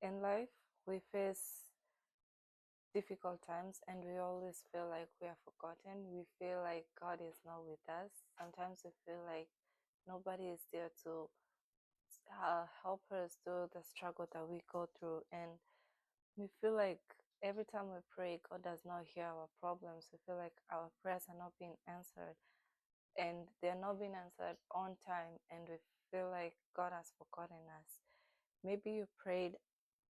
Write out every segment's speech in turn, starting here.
In life, we face difficult times and we always feel like we are forgotten. We feel like God is not with us. Sometimes we feel like nobody is there to help us through the struggle that we go through. And we feel like every time we pray, God does not hear our problems. We feel like our prayers are not being answered and they're not being answered on time. And we feel like God has forgotten us. Maybe you prayed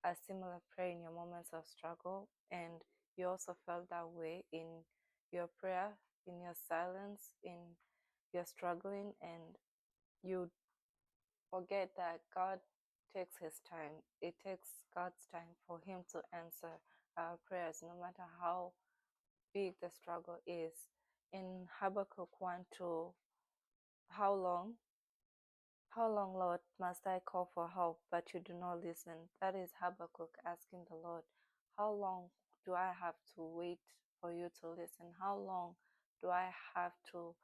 a similar prayer in your moments of struggle and you also felt that way in your prayer, in your silence, in your struggling, and you forget that God takes his time. It takes God's time for him to answer our prayers, no matter how big the struggle is. In Habakkuk 1:2, how long? How long, Lord, must I call for help, but you do not listen? That is Habakkuk asking the Lord, how long do I have to wait for you to listen? How long do I have to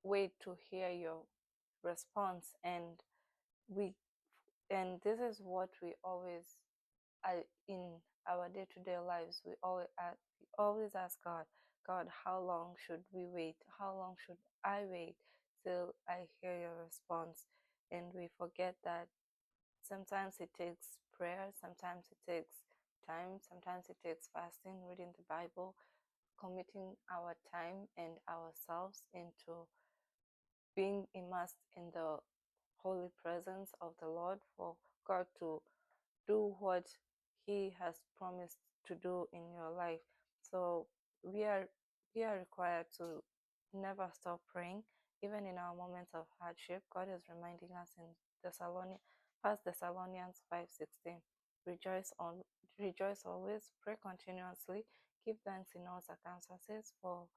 wait to hear your response? We and this is what we always in our day-to-day lives. We always ask God, God, how long should we wait? How long should I wait till I hear your response? And we forget that sometimes it takes prayer, sometimes it takes time, sometimes it takes fasting, reading the Bible, committing our time and ourselves into being immersed in the holy presence of the Lord for God to do what he has promised to do in your life. So we are required to never stop praying, even in our moments of hardship. God is reminding us in First Thessalonians 5:16. Rejoice always, pray continuously, give thanks in all circumstances, for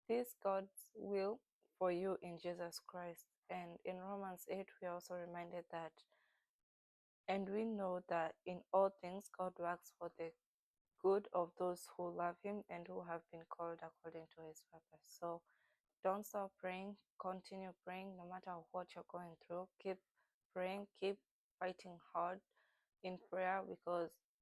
this God's will for you in Jesus Christ. And in Romans 8, we are also reminded that, and we know that in all things God works for the good of those who love him and who have been called according to his purpose. So don't stop praying, continue praying no matter what you're going through. Keep praying, keep fighting hard in prayer, because